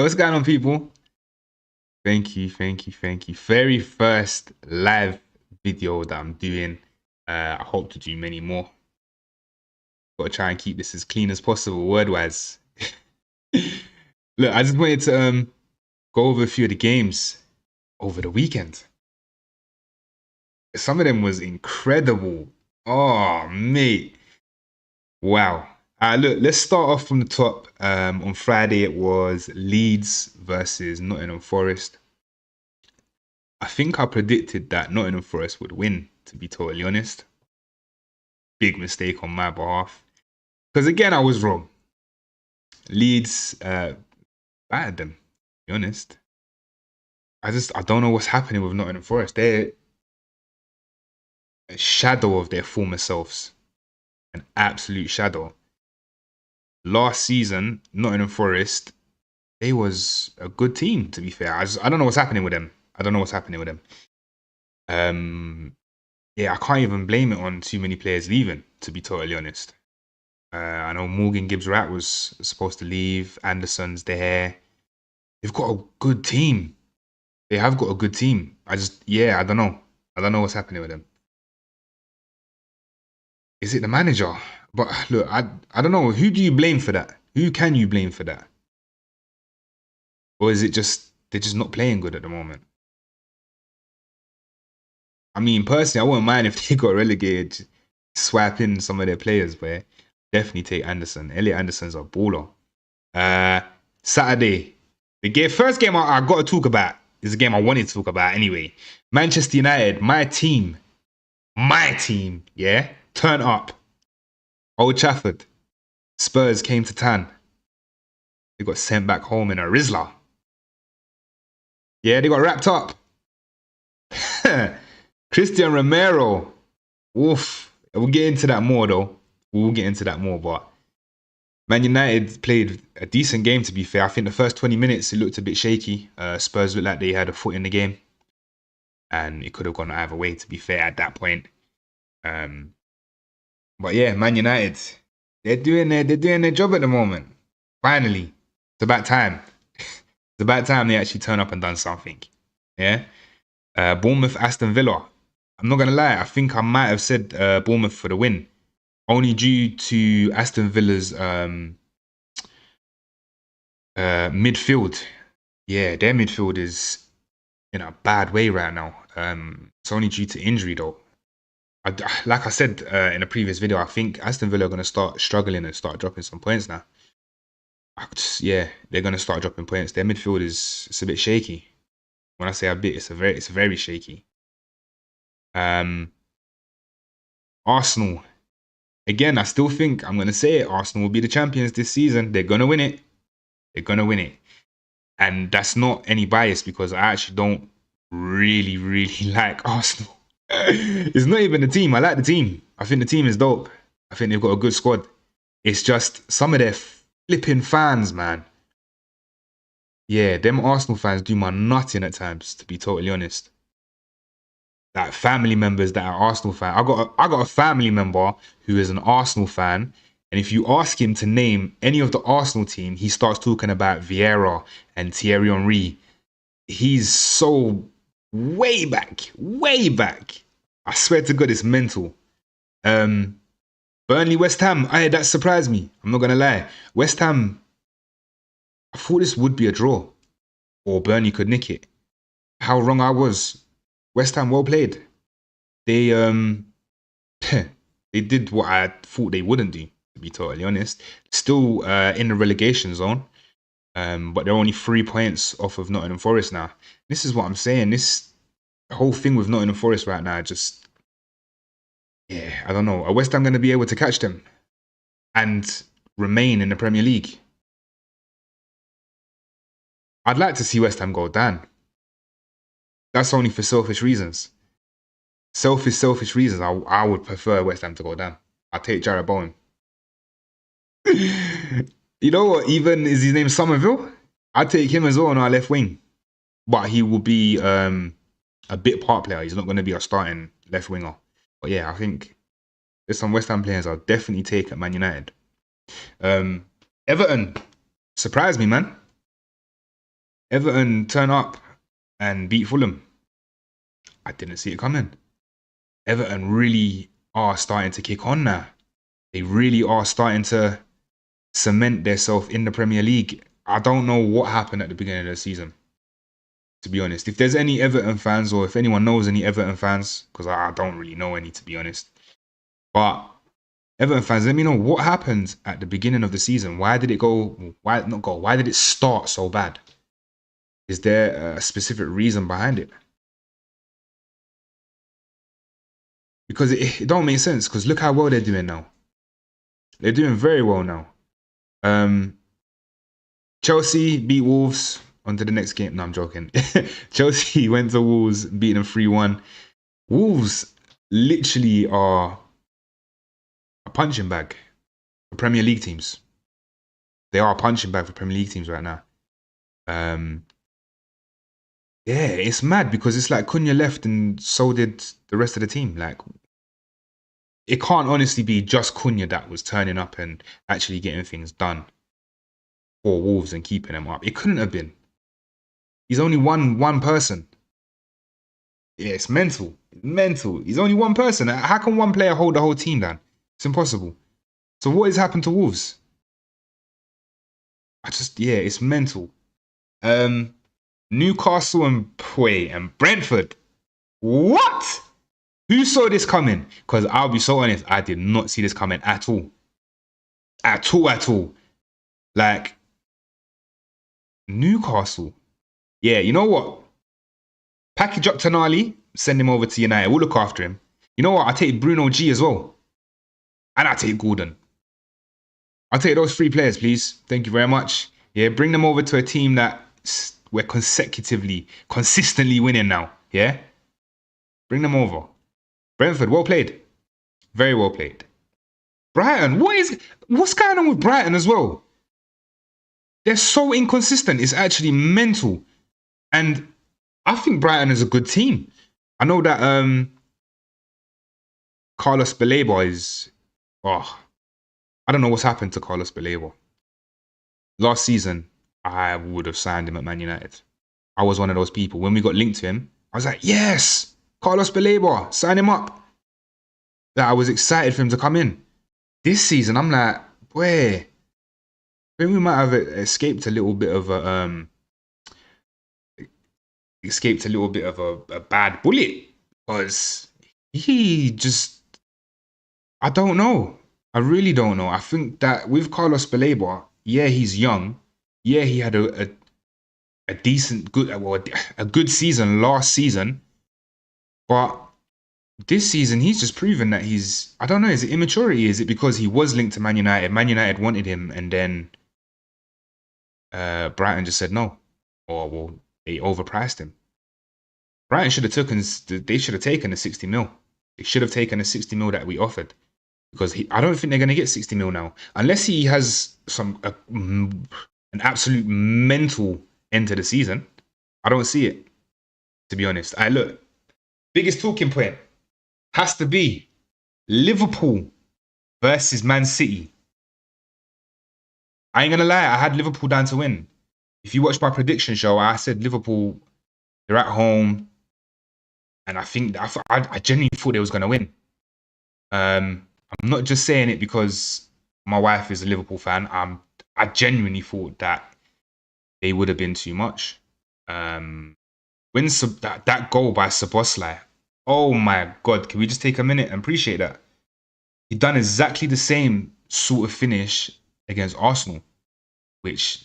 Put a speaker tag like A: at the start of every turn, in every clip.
A: What's going on, people? Thank you, thank you, thank you. Very first live video that I'm doing. I hope to do many more. Gotta try and keep this as clean as possible, word-wise. Look, I just wanted to go over a few of the games over the weekend. Some of them was incredible. Oh, mate. Wow. Look, let's start off from the top. On Friday, it was Leeds versus Nottingham Forest. I think I predicted that Nottingham Forest would win, to be totally honest. Big mistake on my behalf. Because again, I was wrong. Leeds battered them, to be honest. I don't know what's happening with Nottingham Forest. They're a shadow of their former selves. An absolute shadow. Last season, Nottingham Forest, they was a good team, to be fair. I don't know what's happening with them. Yeah, I can't even blame it on too many players leaving, to be totally honest. I know Morgan Gibbs-Wright was supposed to leave. Anderson's there. They've got a good team. They have got a good team. I don't know. I don't know what's happening with them. Is it the manager? But look, I don't know. Who do you blame for that? Who can you blame for that? Or is it just they're just not playing good at the moment? I mean, personally, I wouldn't mind if they got relegated, swap in some of their players, but definitely take Anderson. Elliot Anderson's a baller. Saturday, first game I got to talk about is a game I wanted to talk about anyway. Manchester United, my team, yeah, turn up. Old Trafford, Spurs came to town. They got sent back home in a Rizla. Yeah, they got wrapped up. Christian Romero. Oof. We'll get into that more though. But Man United played a decent game, to be fair. I think the first 20 minutes, it looked a bit shaky. Spurs looked like they had a foot in the game. And it could have gone either way, to be fair, at that point. But yeah, Man United, they're doing their job at the moment. Finally. It's about time. It's about time they actually turn up and done something. Yeah? Bournemouth, Aston Villa. I'm not going to lie. I think I might have said Bournemouth for the win. Only due to Aston Villa's midfield. Yeah, their midfield is in a bad way right now. It's only due to injury though. Like I said in a previous video, I think Aston Villa are going to start struggling and start dropping some points now. Yeah, they're going to start dropping points. Their midfield it's a bit shaky. When I say a bit, it's very shaky. Arsenal. Again, I still think, I'm going to say it, Arsenal will be the champions this season. They're going to win it. And that's not any bias because I actually don't really like Arsenal. It's not even the team. I like the team. I think the team is dope. I think they've got a good squad. It's just some of their flipping fans, man. Yeah, them Arsenal fans do my nutting at times, to be totally honest. Like family members that are Arsenal fans. I got a family member who is an Arsenal fan, and if you ask him to name any of the Arsenal team, he starts talking about Vieira and Thierry Henry. He's so way back. I swear to God, it's mental. Burnley, West Ham. That surprised me. I'm not gonna lie. West Ham, I thought this would be a draw, or Burnley could nick it. How wrong I was. West Ham, well played. They they did what I thought they wouldn't do, to be totally honest. Still in the relegation zone, but they're only 3 points off of Nottingham Forest now. This is what I'm saying. This whole thing with Nottingham Forest right now, yeah, I don't know. Are West Ham going to be able to catch them and remain in the Premier League? I'd like to see West Ham go down. That's only for selfish reasons. Selfish reasons. I would prefer West Ham to go down. I'll take Jarrett Bowen. You know what? Even is his name Somerville? I'd take him as well on our left wing. But he will be a bit part player. He's not going to be a starting left winger. But yeah, I think there's some West Ham players I'll definitely take at Man United. Everton surprised me, man. Everton turn up and beat Fulham. I didn't see it coming. Everton really are starting to kick on now. They really are starting to cement themselves in the Premier League. I don't know what happened at the beginning of the season, to be honest. If there's any Everton fans, or if anyone knows any Everton fans, because I don't really know any, to be honest. But Everton fans, let me know what happened at the beginning of the season. Why did it go? Why not go? Why did it start so bad? Is there a specific reason behind it? Because it don't make sense. Because look how well they're doing now. They're doing very well now. Chelsea beat Wolves. On to the next game. No, I'm joking. Chelsea went to Wolves, beating them 3-1. Wolves literally are a punching bag for Premier League teams. They are a punching bag for Premier League teams right now. Yeah, it's mad because it's like Cunha left and so did the rest of the team. Like, it can't honestly be just Cunha that was turning up and actually getting things done for Wolves and keeping them up. It couldn't have been. He's only one person. Yeah, it's mental. Mental. He's only one person. How can one player hold the whole team down? It's impossible. So what has happened to Wolves? It's mental. Newcastle and Brentford. What? Who saw this coming? Because I'll be so honest, I did not see this coming at all. At all. Like, Newcastle. Yeah, you know what? Package up Tonali, send him over to United. We'll look after him. You know what? I'll take Bruno G as well. And I'll take Gordon. I'll take those 3 players, please. Thank you very much. Yeah, bring them over to a team that we're consistently winning now. Yeah? Bring them over. Brentford, well played. Very well played. Brighton, what's going on with Brighton as well? They're so inconsistent. It's actually mental. And I think Brighton is a good team. I know that Carlos Baleba is... I don't know what's happened to Carlos Baleba. Last season, I would have signed him at Man United. I was one of those people. When we got linked to him, I was like, yes, Carlos Baleba, sign him up. That I was excited for him to come in. This season, I'm like, boy, I think we might have escaped a little bit of a bad bullet, because he just, I don't know. I really don't know. I think that with Carlos Baleba, yeah, he's young. Yeah, he had a good season last season, but this season he's just proven that he's, I don't know, is it immaturity? Is it because he was linked to Man United? Man United wanted him, and then Brighton just said no, or they overpriced him. Brighton should have taken the 60 mil. They should have taken the 60 mil that we offered, because I don't think they're going to get 60 mil now, unless he has an absolute mental end to the season. I don't see it, to be honest. Look, biggest talking point has to be Liverpool versus Man City. I ain't gonna lie, I had Liverpool down to win. If you watched my prediction show, I said Liverpool, they're at home, and I genuinely thought they was gonna win. I'm not just saying it because my wife is a Liverpool fan. I genuinely thought that they would have been too much. When that goal by Szoboszlai, oh my God, can we just take a minute and appreciate that? He done exactly the same sort of finish against Arsenal, which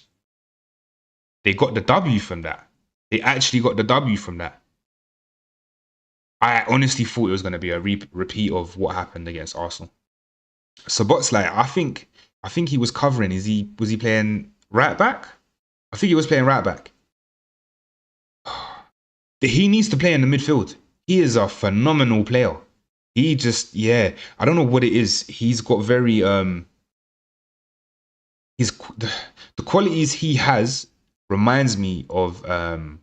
A: they got the W from that. They actually got the W from that. I honestly thought it was going to be a repeat of what happened against Arsenal. Szoboszlai, I think he was covering. Was he playing right back? I think he was playing right back. He needs to play in the midfield. He is a phenomenal player. He just, I don't know what it is. He's got very the qualities he has reminds me of a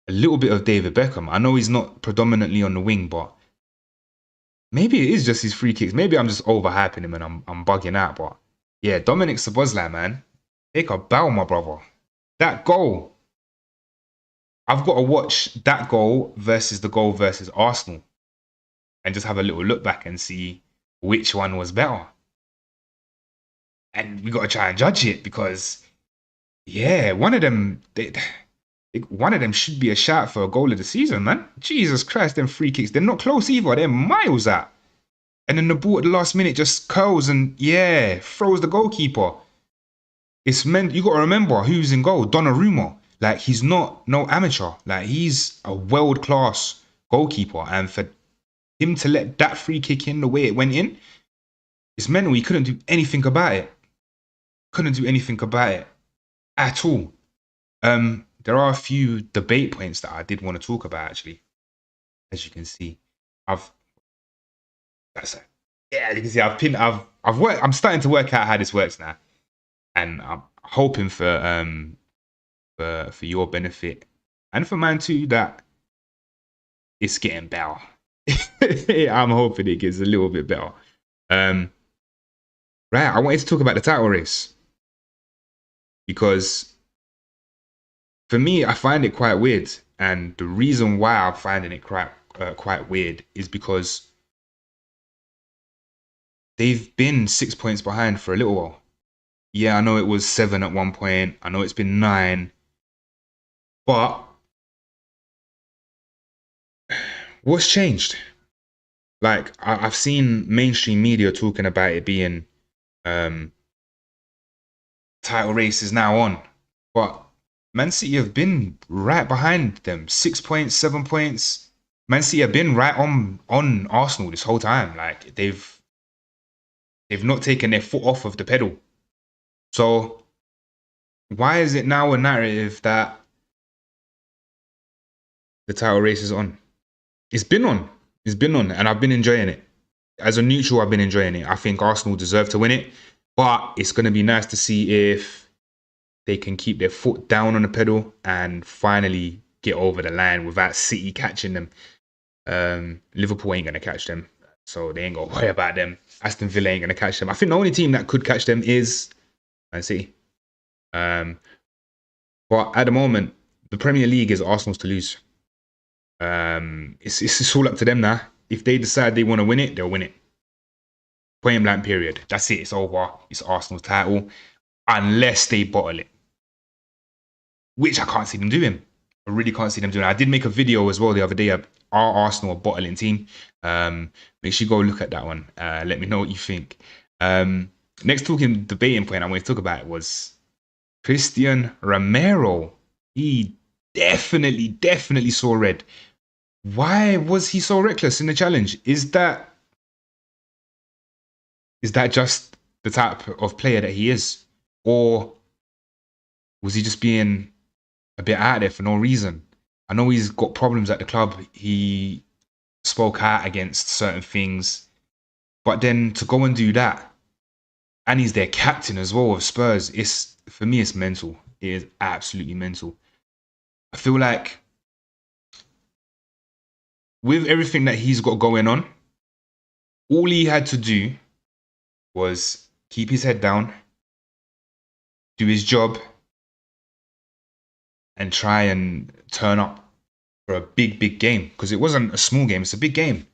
A: little bit of David Beckham. I know he's not predominantly on the wing, but maybe it is just his free kicks. Maybe I'm just overhyping him and I'm bugging out. But yeah, Dominic Szoboszlai, man, take a bow, my brother. That goal, I've got to watch that goal versus the goal versus Arsenal and just have a little look back and see which one was better. And we got to try and judge it because, yeah, one of them should be a shout for a goal of the season, man. Jesus Christ, them free kicks, they're not close either. They're miles out. And then the ball at the last minute just curls and, yeah, throws the goalkeeper. It's meant, you got to remember who's in goal. Donnarumma. Like, he's not no amateur. Like, he's a world class goalkeeper. And for him to let that free kick in the way it went in, it's mental. He couldn't do anything about it. Couldn't do anything about it at all. There are a few debate points that I did want to talk about, actually. As you can see, I've that's it. Yeah, you can see I've worked. I'm starting to work out how this works now, and I'm hoping for your benefit and for mine too that it's getting better. I'm hoping it gets a little bit better. Right, I wanted to talk about the title race because for me, I find it quite weird, and the reason why I'm finding it quite weird is because they've been 6 points behind for a little while. Yeah, I know it was 7 at one point. I know it's been 9, but what's changed? Like I've seen mainstream media talking about it being title race is now on, but Man City have been right behind them, 6 points, 7 points. Man City have been right on Arsenal this whole time. Like they've not taken their foot off of the pedal. So why is it now a narrative that the title race is on? It's been on. It's been on, and I've been enjoying it. As a neutral, I've been enjoying it. I think Arsenal deserve to win it, but it's going to be nice to see if they can keep their foot down on the pedal and finally get over the line without City catching them. Liverpool ain't going to catch them, so they ain't going to worry about them. Aston Villa ain't going to catch them. I think the only team that could catch them is Man City. But at the moment, the Premier League is Arsenal's to lose. It's all up to them now. If they decide they want to win it, they'll win it. Point blank period. That's it. It's over. It's Arsenal's title. Unless they bottle it. Which I can't see them doing. I really can't see them doing it. I did make a video as well the other day. Our Arsenal bottling team. Make sure you go look at that one. Let me know what you think. Next debating point I want to talk about was Christian Romero. He definitely saw red. Why was he so reckless in the challenge? Is that just the type of player that he is? Or was he just being a bit out there for no reason? I know he's got problems at the club. He spoke out against certain things. But then to go and do that, and he's their captain as well of Spurs, for me, it's mental. It is absolutely mental. I feel like with everything that he's got going on, all he had to do was keep his head down, do his job, and try and turn up for a big game. Because it wasn't a small game, it's a big game.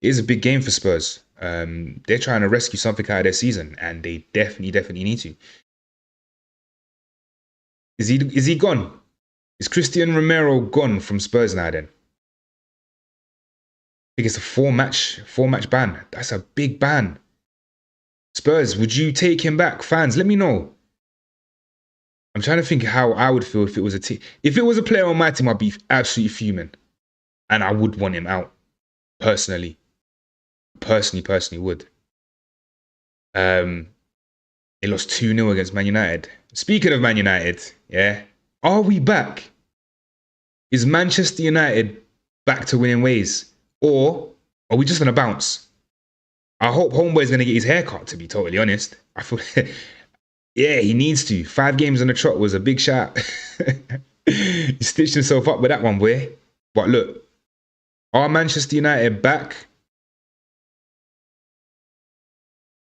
A: It is a big game for Spurs. They're trying to rescue something out of their season, and they definitely need to. Is he gone? Is Christian Romero gone from Spurs now then? I think it's a four-match ban. That's a big ban. Spurs, would you take him back? Fans, let me know. I'm trying to think how I would feel if it was a team. If it was a player on my team, I'd be absolutely fuming. And I would want him out. Personally would. They lost 2-0 against Man United. Speaking of Man United, yeah. Are we back? Is Manchester United back to winning ways? Or are we just going to bounce? I hope Homeboy's going to get his hair cut, to be totally honest. I feel, yeah, he needs to. 5 games on the trot was a big shot. He stitched himself up with that one, boy. But look, are Manchester United back?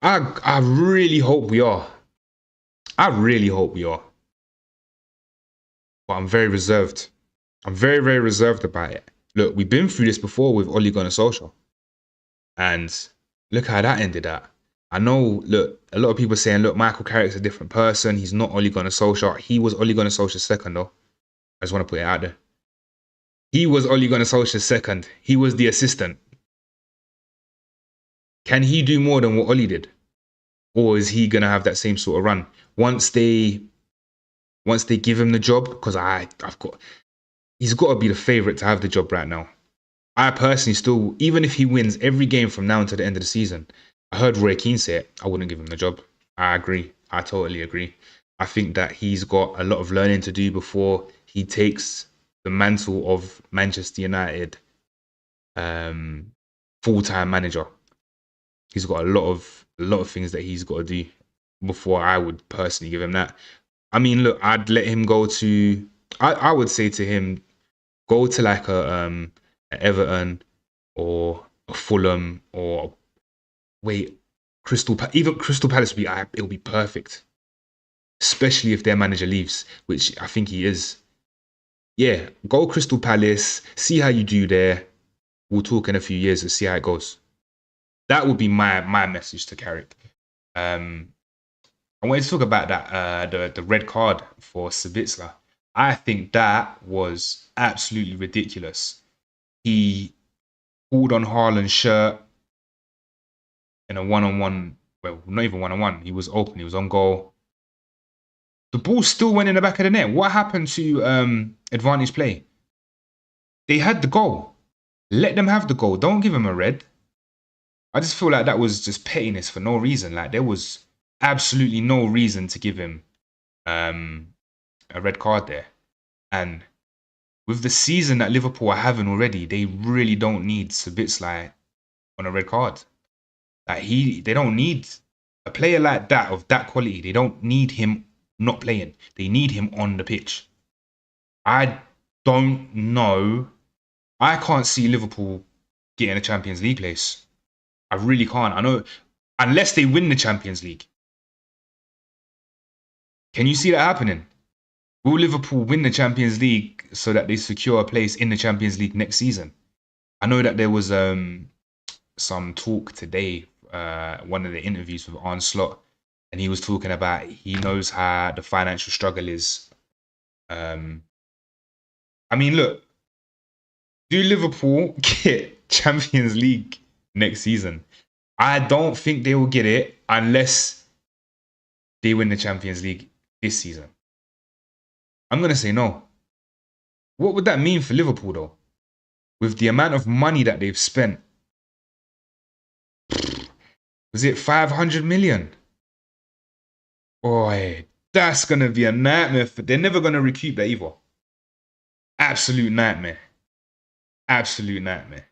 A: I really hope we are. I really hope we are. but I'm very reserved. I'm very, very reserved about it. Look, we've been through this before with Ole Gunnar Solskjaer. And look how that ended up. I know, look, a lot of people saying, look, Michael Carrick's a different person. He's not Ole Gunnar Solskjaer. He was Ole Gunnar Solskjaer's second, though. I just want to put it out there. He was Ole Gunnar Solskjaer's second. He was the assistant. Can he do more than what Ole did? Or is he going to have that same sort of run? Once they give him the job, because he's got to be the favourite to have the job right now. I personally still, even if he wins every game from now until the end of the season, I heard Roy Keane say it, I wouldn't give him the job. I agree. I totally agree. I think that he's got a lot of learning to do before he takes the mantle of Manchester United full-time manager. He's got a lot of things that he's got to do before I would personally give him that. I mean, look, I'd let him go to. I would say to him, go to like a Everton or a Fulham or even Crystal Palace would be it'll be perfect, especially if their manager leaves, which I think he is. Yeah, go Crystal Palace, see how you do there. We'll talk in a few years and see how it goes. That would be my message to Carrick. I wanted to talk about that the red card for Sabitzer. I think that was absolutely ridiculous. He pulled on Haaland's shirt in a one-on-one. Well, not even one-on-one. He was open. He was on goal. The ball still went in the back of the net. What happened to advantage play? They had the goal. Let them have the goal. Don't give them a red. I just feel like that was just pettiness for no reason. Like, there was absolutely no reason to give him a red card there. And with the season that Liverpool are having already, they really don't need Sabitzer on a red card. Like, they don't need a player like that, of that quality. They don't need him not playing. They need him on the pitch. I don't know. I can't see Liverpool getting a Champions League place. I really can't. I know, unless they win the Champions League. Can you see that happening? Will Liverpool win the Champions League so that they secure a place in the Champions League next season? I know that there was some talk today, one of the interviews with Arne Slot, and he was talking about he knows how the financial struggle is. I mean, look, do Liverpool get Champions League next season? I don't think they will get it unless they win the Champions League this season. I'm going to say no. What would that mean for Liverpool, though? With the amount of money that they've spent. Was it 500 million? Boy, that's going to be a nightmare. They're never going to recoup that either. Absolute nightmare. Absolute nightmare.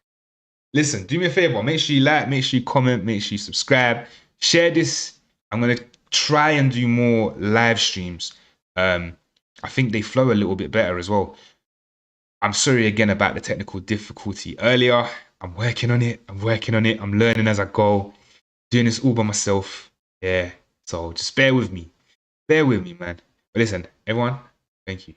A: Listen, do me a favor. Make sure you like, make sure you comment, make sure you subscribe. Share this. I'm going to try and do more live streams. I think they flow a little bit better as well. I'm sorry again about the technical difficulty earlier. I'm working on it. I'm learning as I go. Doing this all by myself. Yeah. So just bear with me. Bear with me, man. But listen, everyone, thank you.